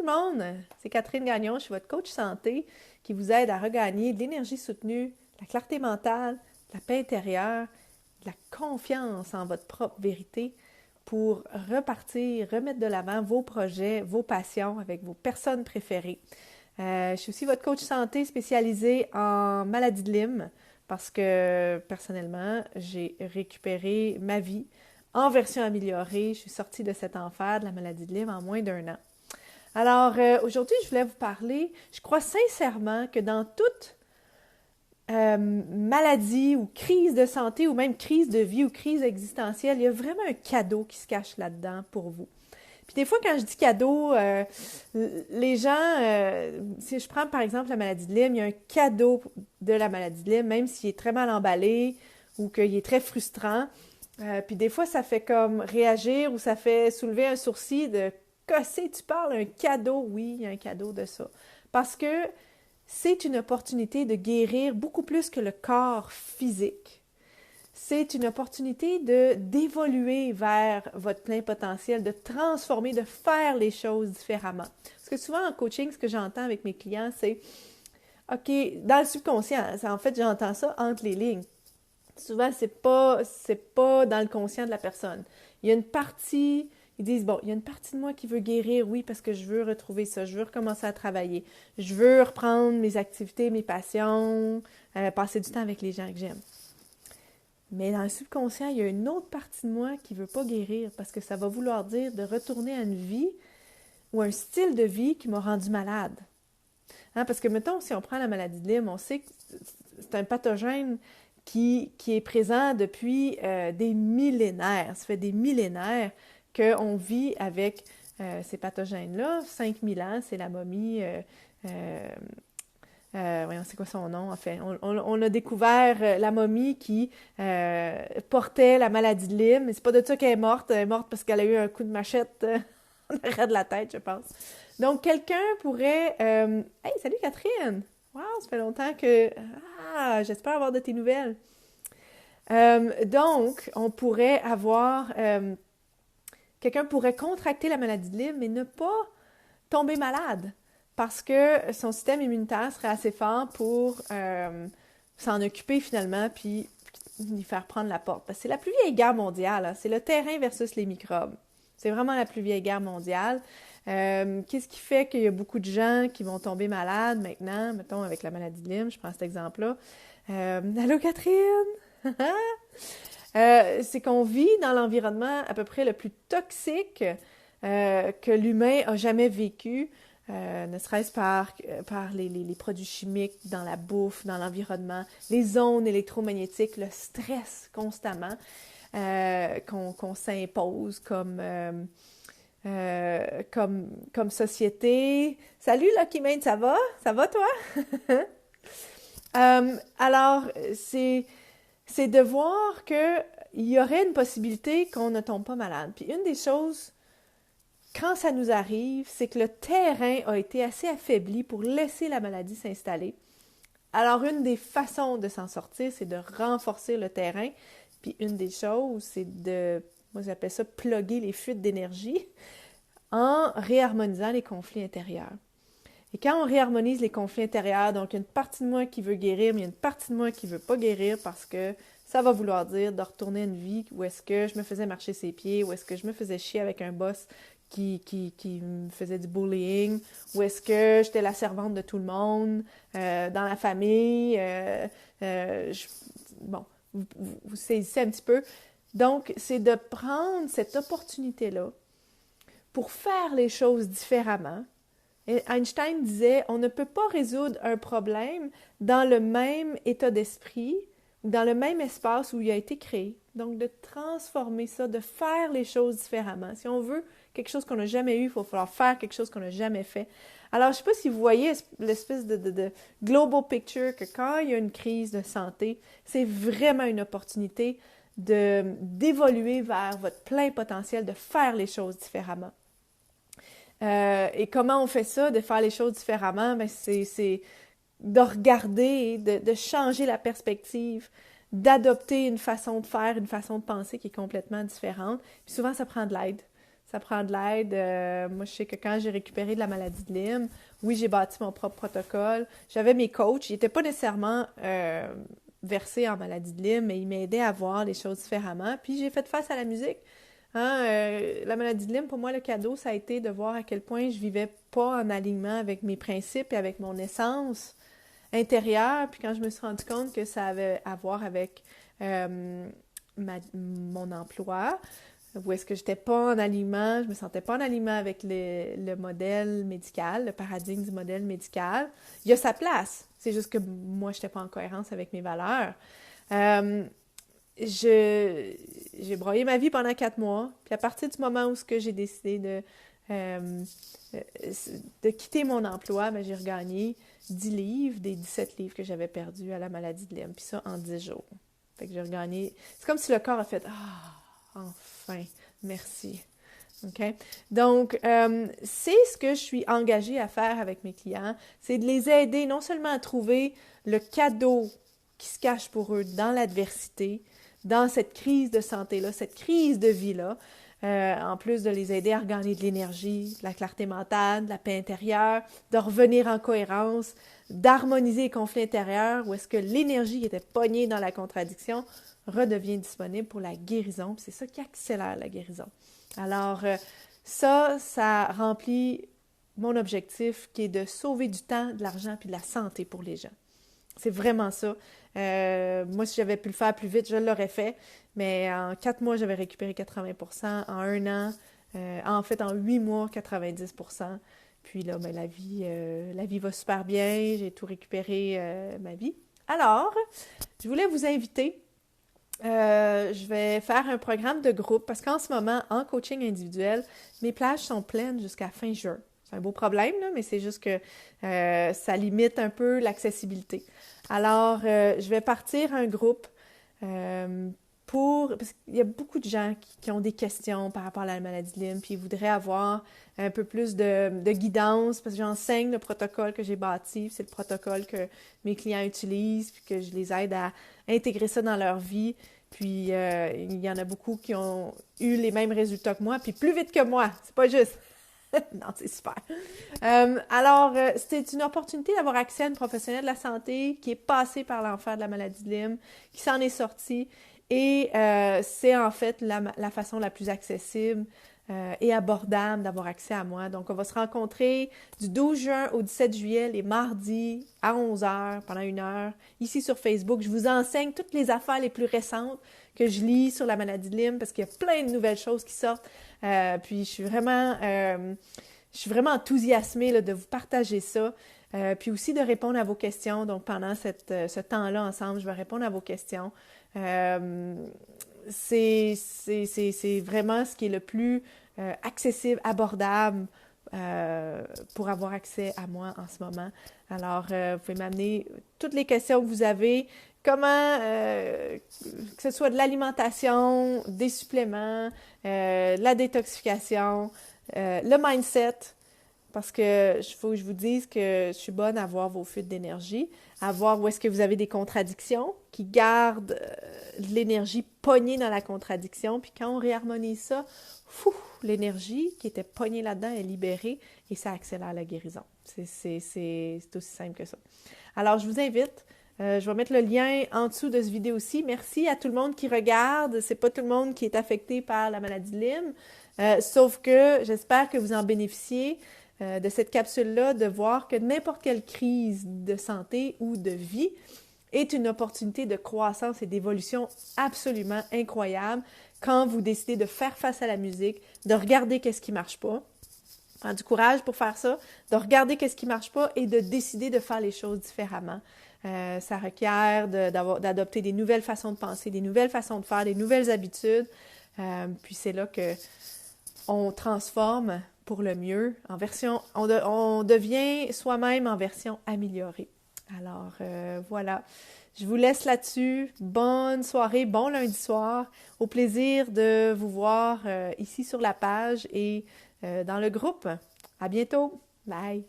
tout le monde, c'est Catherine Gagnon, je suis votre coach santé qui vous aide à regagner de l'énergie soutenue, de la clarté mentale, de la paix intérieure, de la confiance en votre propre vérité pour repartir, remettre de l'avant vos projets, vos passions avec vos personnes préférées. Je suis aussi votre coach santé spécialisée en maladie de Lyme parce que personnellement, j'ai récupéré ma vie en version améliorée. Je suis sortie de cet enfer de la maladie de Lyme en moins d'1 an. Alors, aujourd'hui, je voulais vous parler, je crois sincèrement que dans toute maladie ou crise de santé ou même crise de vie ou crise existentielle, il y a vraiment un cadeau qui se cache là-dedans pour vous. Puis des fois, quand je dis cadeau, les gens, si je prends par exemple la maladie de Lyme, il y a un cadeau de la maladie de Lyme, même s'il est très mal emballé ou qu'il est très frustrant. Puis des fois, ça fait comme réagir ou ça fait soulever un sourcil de casser, tu parles, un cadeau. Oui, il y a un cadeau de ça. Parce que c'est une opportunité de guérir beaucoup plus que le corps physique. C'est une opportunité d'évoluer vers votre plein potentiel, de transformer, de faire les choses différemment. Parce que souvent en coaching, ce que j'entends avec mes clients, c'est OK, dans le subconscient, en fait, j'entends ça entre les lignes. Souvent, c'est pas dans le conscient de la personne. Il y a une partie, ils disent, bon, il y a une partie de moi qui veut guérir, oui, parce que je veux retrouver ça, je veux recommencer à travailler, je veux reprendre mes activités, mes passions, passer du temps avec les gens que j'aime. Mais dans le subconscient, il y a une autre partie de moi qui ne veut pas guérir parce que ça va vouloir dire de retourner à une vie ou un style de vie qui m'a rendu malade. Hein, parce que, mettons, si on prend la maladie de Lyme, on sait que c'est un pathogène qui est présent depuis des millénaires. Ça fait des millénaires qu'on vit avec ces pathogènes-là. 5000 ans, c'est la momie... voyons, c'est quoi son nom? Enfin, on a découvert la momie qui portait la maladie de Lyme. Mais c'est pas de ça qu'elle est morte. Elle est morte parce qu'elle a eu un coup de machette en arrière de la tête, je pense. Donc, quelqu'un pourrait... Hey, salut Catherine! Wow, ça fait longtemps que... Ah, j'espère avoir de tes nouvelles. Donc, on pourrait avoir... quelqu'un pourrait contracter la maladie de Lyme, mais ne pas tomber malade. Parce que son système immunitaire serait assez fort pour s'en occuper finalement, puis lui faire prendre la porte. Parce que c'est la plus vieille guerre mondiale, hein. C'est le terrain versus les microbes. C'est vraiment la plus vieille guerre mondiale. Qu'est-ce qui fait qu'il y a beaucoup de gens qui vont tomber malades maintenant, mettons avec la maladie de Lyme, je prends cet exemple-là. Allô Catherine? C'est qu'on vit dans l'environnement à peu près le plus toxique que l'humain a jamais vécu. Ne serait-ce par les produits chimiques dans la bouffe, dans l'environnement, les ondes électromagnétiques, le stress constamment qu'on s'impose comme société. Salut Lucky Mate, ça va? Ça va toi? Alors, c'est de voir qu'il y aurait une possibilité qu'on ne tombe pas malade. Puis une des choses quand ça nous arrive, c'est que le terrain a été assez affaibli pour laisser la maladie s'installer. Alors, une des façons de s'en sortir, c'est de renforcer le terrain. Puis une des choses, c'est moi j'appelle ça plugger les fuites d'énergie en réharmonisant les conflits intérieurs. Et quand on réharmonise les conflits intérieurs, donc il y a une partie de moi qui veut guérir, mais il y a une partie de moi qui ne veut pas guérir parce que ça va vouloir dire de retourner à une vie où est-ce que je me faisais marcher ses pieds, où est-ce que je me faisais chier avec un boss qui me faisait du bullying, ou est-ce que j'étais la servante de tout le monde, dans la famille, bon, vous saisissez un petit peu. Donc, c'est de prendre cette opportunité-là pour faire les choses différemment. Et Einstein disait, on ne peut pas résoudre un problème dans le même état d'esprit, ou dans le même espace où il a été créé. Donc, de transformer ça, de faire les choses différemment. Si on veut quelque chose qu'on n'a jamais eu, il va falloir faire quelque chose qu'on n'a jamais fait. Alors, je ne sais pas si vous voyez l'espèce de global picture que quand il y a une crise de santé, c'est vraiment une opportunité d'évoluer vers votre plein potentiel, de faire les choses différemment. Et comment on fait ça, de faire les choses différemment? Bien, c'est de regarder, de changer la perspective, d'adopter une façon de faire, une façon de penser qui est complètement différente. Puis souvent, ça prend de l'aide. ça prend de l'aide. Moi, je sais que quand j'ai récupéré de la maladie de Lyme, oui, j'ai bâti mon propre protocole. J'avais mes coachs, ils n'étaient pas nécessairement versés en maladie de Lyme, mais ils m'aidaient à voir les choses différemment. Puis j'ai fait face à la musique. Hein, la maladie de Lyme, pour moi, le cadeau, ça a été de voir à quel point je vivais pas en alignement avec mes principes et avec mon essence intérieure. Puis quand je me suis rendu compte que ça avait à voir avec mon emploi, où est-ce que j'étais pas en alignement, je me sentais pas en alignement avec le modèle médical, le paradigme du modèle médical. Il y a sa place. C'est juste que moi, j'étais pas en cohérence avec mes valeurs. J'ai broyé ma vie pendant 4 mois. Puis à partir du moment où j'ai décidé de quitter mon emploi, ben, j'ai regagné 10 livres des 17 livres que j'avais perdus à la maladie de Lyme. Puis ça, en 10 jours. Fait que j'ai regagné... C'est comme si le corps a fait « Ah, enfin, merci. » OK? Donc, c'est ce que je suis engagée à faire avec mes clients. C'est de les aider non seulement à trouver le cadeau qui se cache pour eux dans l'adversité, dans cette crise de santé-là, cette crise de vie-là, en plus de les aider à regagner de l'énergie, de la clarté mentale, de la paix intérieure, de revenir en cohérence, d'harmoniser les conflits intérieurs, où est-ce que l'énergie qui était pognée dans la contradiction redevient disponible pour la guérison. C'est ça qui accélère la guérison. Alors, ça remplit mon objectif qui est de sauver du temps, de l'argent puis de la santé pour les gens. C'est vraiment ça. Moi, si j'avais pu le faire plus vite, je l'aurais fait. Mais en 4 mois, j'avais récupéré 80%. En 1 an, en fait, en 8 mois, 90%. Puis là, ben, la vie va super bien. J'ai tout récupéré, ma vie. Alors, je voulais vous inviter. Je vais faire un programme de groupe parce qu'en ce moment, en coaching individuel, mes plages sont pleines jusqu'à fin juin. C'est un beau problème, là, mais c'est juste que ça limite un peu l'accessibilité. Alors, je vais partir un groupe parce qu'il y a beaucoup de gens qui ont des questions par rapport à la maladie de Lyme, puis ils voudraient avoir un peu plus de guidance, parce que j'enseigne le protocole que j'ai bâti, c'est le protocole que mes clients utilisent, puis que je les aide à intégrer ça dans leur vie. Puis, il y en a beaucoup qui ont eu les mêmes résultats que moi, puis plus vite que moi, c'est pas juste. Non, c'est super. Alors, c'est une opportunité d'avoir accès à une professionnelle de la santé qui est passée par l'enfer de la maladie de Lyme, qui s'en est sortie, et c'est en fait la façon la plus accessible et abordable d'avoir accès à moi. Donc, on va se rencontrer du 12 juin au 17 juillet, les mardis, à 11h, pendant 1 heure, ici sur Facebook. Je vous enseigne toutes les affaires les plus récentes que je lis sur la maladie de Lyme, parce qu'il y a plein de nouvelles choses qui sortent. Puis, je suis vraiment enthousiasmée là, de vous partager ça. Puis aussi de répondre à vos questions. Donc, pendant ce temps-là ensemble, je vais répondre à vos questions. C'est vraiment ce qui est le plus accessible, abordable pour avoir accès à moi en ce moment. Alors, vous pouvez m'amener toutes les questions que vous avez. Comment, que ce soit de l'alimentation, des suppléments, la détoxification, le mindset, parce que il faut que je vous dise que je suis bonne à voir vos fuites d'énergie, à voir où est-ce que vous avez des contradictions qui gardent de l'énergie pognée dans la contradiction, puis quand on réharmonise ça, l'énergie qui était pognée là-dedans est libérée et ça accélère la guérison. C'est aussi simple que ça. Alors, je vous invite. Je vais mettre le lien en dessous de cette vidéo aussi. Merci à tout le monde qui regarde. C'est pas tout le monde qui est affecté par la maladie de Lyme, sauf que j'espère que vous en bénéficiez de cette capsule-là, de voir que n'importe quelle crise de santé ou de vie est une opportunité de croissance et d'évolution absolument incroyable quand vous décidez de faire face à la musique, de regarder qu'est-ce qui marche pas. Prendre du courage pour faire ça, de regarder qu'est-ce qui marche pas et de décider de faire les choses différemment. Ça requiert d'adopter des nouvelles façons de penser, des nouvelles façons de faire, des nouvelles habitudes. Puis c'est là que on transforme pour le mieux en version, on devient soi-même en version améliorée. Alors voilà, je vous laisse là-dessus. Bonne soirée, bon lundi soir. Au plaisir de vous voir ici sur la page et dans le groupe. À bientôt. Bye.